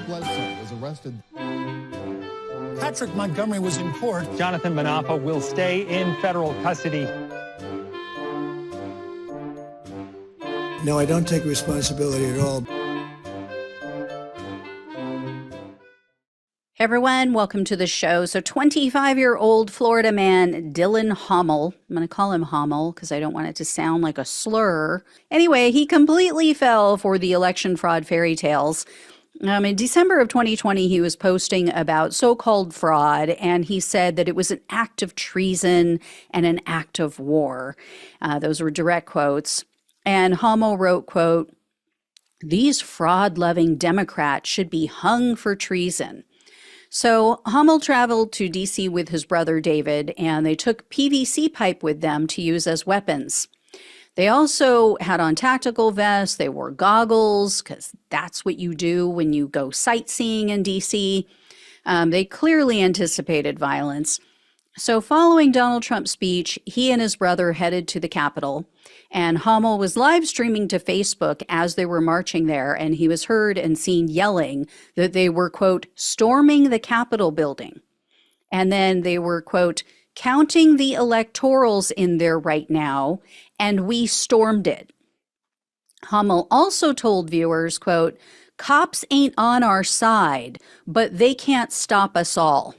Bledsoe was arrested. Patrick Montgomery was in court. Jonathan Manapa will stay in federal custody. No, I don't take responsibility at all. Hey everyone, welcome to the show. So 25-year-old Florida man Dillon Homol, I'm going to call him Homol because I don't want it to sound like a slur. Anyway, he completely fell for the election fraud fairy tales. In December of 2020, he was posting about so-called fraud, and he said that it was an act of treason and an act of war. Those were direct quotes. And Homol wrote, quote, "These fraud-loving Democrats should be hung for treason." So Homol traveled to D.C. with his brother David, and they took PVC pipe with them to use as weapons. They also had on tactical vests. They wore goggles because that's what you do when you go sightseeing in D.C. They clearly anticipated violence. So following Donald Trump's speech, he and his brother headed to the Capitol, and Homol was live streaming to Facebook as they were marching there, and he was heard and seen yelling that they were, quote, storming the Capitol building. And then they were, quote, counting the electorals in there right now, and we stormed it. Homol also told viewers, quote, "Cops ain't on our side, but they can't stop us all."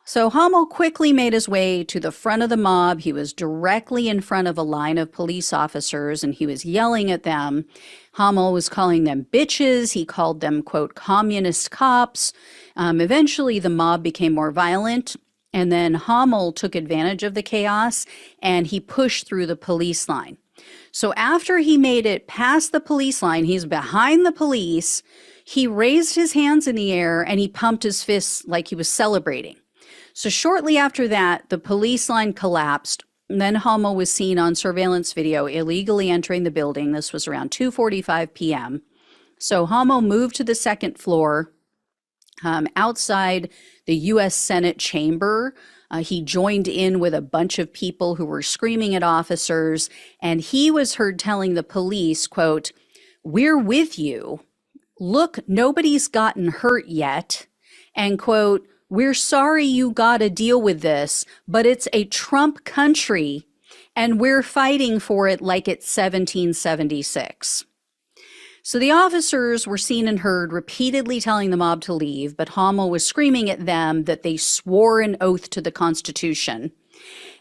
So Homol quickly made his way to the front of the mob. He was directly in front of a line of police officers, and he was yelling at them. Homol was calling them bitches. He called them, quote, communist cops. Eventually, the mob became more violent, and then Homol took advantage of the chaos, and he pushed through the police line. So after he made it past the police line, he's behind the police, he raised his hands in the air, and he pumped his fists like he was celebrating. So shortly after that, the police line collapsed. And then Homol was seen on surveillance video illegally entering the building. This was around 2:45 p.m. So Homol moved to the second floor outside the U.S. Senate chamber. He joined in with a bunch of people who were screaming at officers. And he was heard telling the police, quote, "We're with you. Look, nobody's gotten hurt yet." And, quote, "We're sorry you got to deal with this, but it's a Trump country, and we're fighting for it like it's 1776. So the officers were seen and heard repeatedly telling the mob to leave, but Homol was screaming at them that they swore an oath to the Constitution.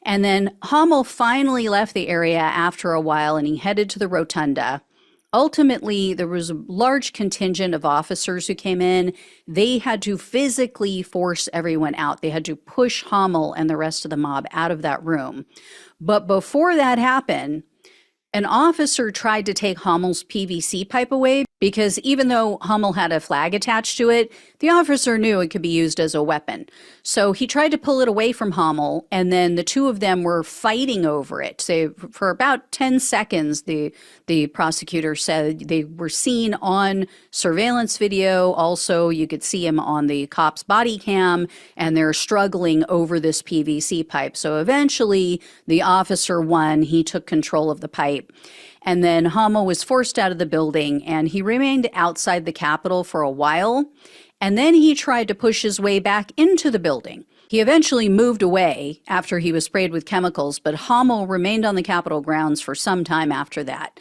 And then Homol finally left the area after a while, and he headed to the rotunda. Ultimately, there was a large contingent of officers who came in. They had to physically force everyone out. They had to push Homol and the rest of the mob out of that room. But before that happened, an officer tried to take Homol's PVC pipe away because even though Homol had a flag attached to it, the officer knew it could be used as a weapon. So he tried to pull it away from Homol, and then the two of them were fighting over it. So for about 10 seconds, the prosecutor said they were seen on surveillance video. Also, you could see him on the cop's body cam, and they're struggling over this PVC pipe. So eventually, the officer won. He took control of the pipe. And then Homol was forced out of the building, and he remained outside the Capitol for a while. And then he tried to push his way back into the building. He eventually moved away after he was sprayed with chemicals, but Homol remained on the Capitol grounds for some time after that.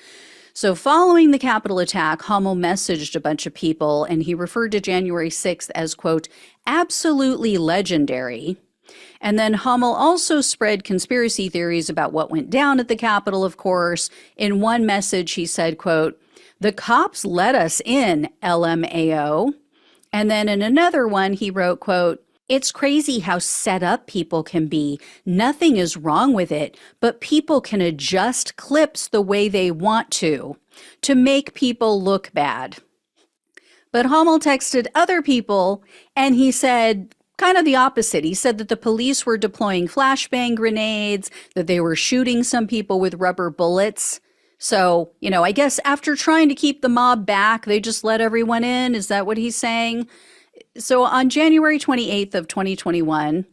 So following the Capitol attack, Homol messaged a bunch of people, and he referred to January 6th as, quote, absolutely legendary. And then Homol also spread conspiracy theories about what went down at the Capitol, of course. In one message, he said, quote, "The cops let us in, LMAO." And then in another one, he wrote, quote, "It's crazy how set up people can be. Nothing is wrong with it, but people can adjust clips the way they want to make people look bad." But Homol texted other people, and he said kind of the opposite. He said that the police were deploying flashbang grenades, that they were shooting some people with rubber bullets. So, I guess after trying to keep the mob back, they just let everyone in. Is that what he's saying? So on January 28th of 2021,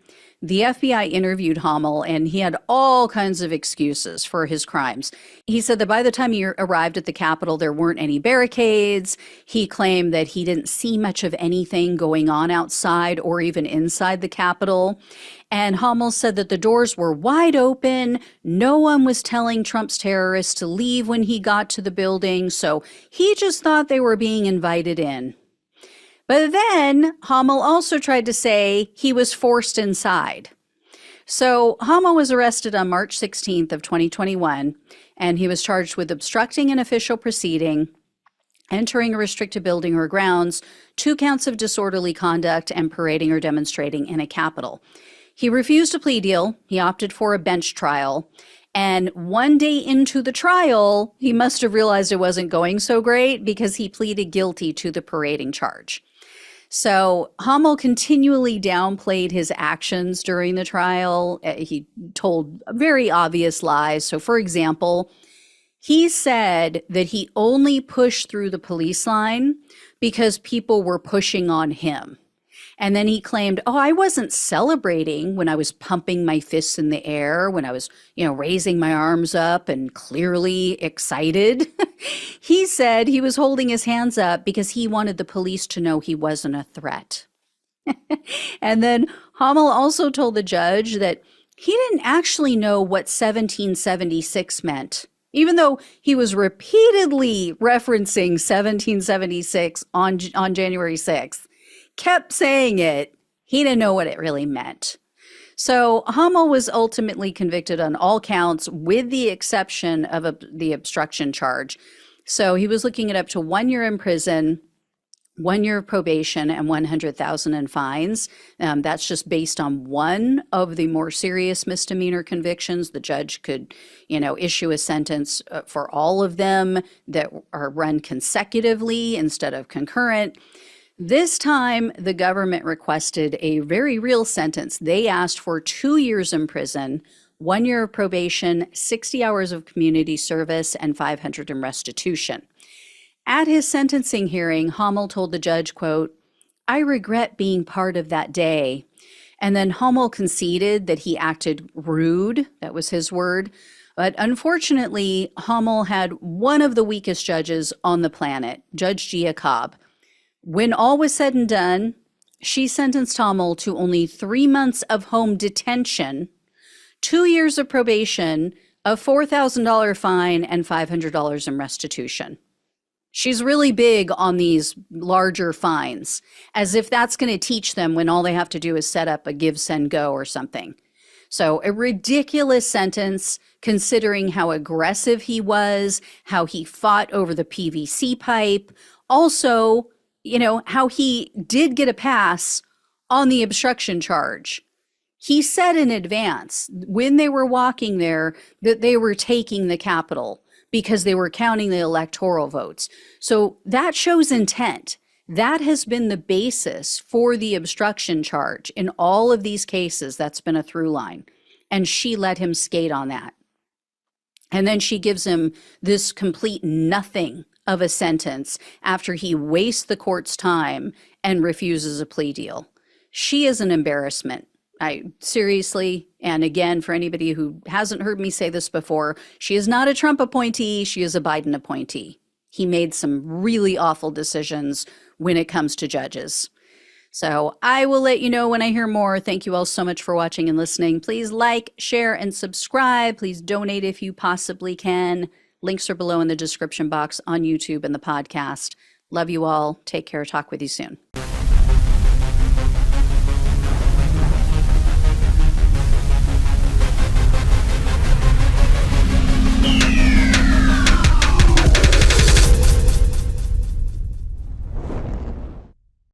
the FBI interviewed Homol, and he had all kinds of excuses for his crimes. He said that by the time he arrived at the Capitol, there weren't any barricades. He claimed that he didn't see much of anything going on outside or even inside the Capitol. And Homol said that the doors were wide open. No one was telling Trump's terrorists to leave when he got to the building, so he just thought they were being invited in. But then Homol also tried to say he was forced inside. So Homol was arrested on March 16th of 2021, and he was charged with obstructing an official proceeding, entering a restricted building or grounds, 2 counts of disorderly conduct, and parading or demonstrating in a Capitol. He refused a plea deal. He opted for a bench trial. And one day into the trial, he must have realized it wasn't going so great because he pleaded guilty to the parading charge. So Homol continually downplayed his actions during the trial. He told very obvious lies. So, for example, he said that he only pushed through the police line because people were pushing on him. And then he claimed, oh, I wasn't celebrating when I was pumping my fists in the air, when I was, raising my arms up and clearly excited. He said he was holding his hands up because he wanted the police to know he wasn't a threat. And then Homol also told the judge that he didn't actually know what 1776 meant, even though he was repeatedly referencing 1776 on January 6th. Kept saying it, he didn't know what it really meant. So Homol was ultimately convicted on all counts with the exception of the obstruction charge. So he was looking at up to 1 year in prison, 1 year of probation, and $100,000 in fines. That's just based on one of the more serious misdemeanor convictions. The judge could, issue a sentence for all of them that are run consecutively instead of concurrent. This time, the government requested a very real sentence. They asked for 2 years in prison, 1 year of probation, 60 hours of community service, and $500 in restitution. At his sentencing hearing, Homol told the judge, quote, "I regret being part of that day." And then Homol conceded that he acted rude. That was his word. But unfortunately, Homol had one of the weakest judges on the planet, Judge Gia Cobb. When all was said and done, she sentenced Homol to only 3 months of home detention, 2 years of probation, a $4,000 fine, and $500 in restitution. She's really big on these larger fines, as if that's going to teach them when all they have to do is set up a give, send, go or something. So a ridiculous sentence considering how aggressive he was, how he fought over the PVC pipe. Also, how he did get a pass on the obstruction charge. He said in advance, when they were walking there, that they were taking the Capitol because they were counting the electoral votes. So that shows intent. That has been the basis for the obstruction charge in all of these cases. That's been a through line. And she let him skate on that. And then she gives him this complete nothing of a sentence after he wastes the court's time and refuses a plea deal. She is an embarrassment. Seriously, and again, for anybody who hasn't heard me say this before, she is not a Trump appointee, she is a Biden appointee. He made some really awful decisions when it comes to judges. So I will let you know when I hear more. Thank you all so much for watching and listening. Please like, share, and subscribe. Please donate if you possibly can. Links are below in the description box on YouTube and the podcast. Love you all. Take care. Talk with you soon.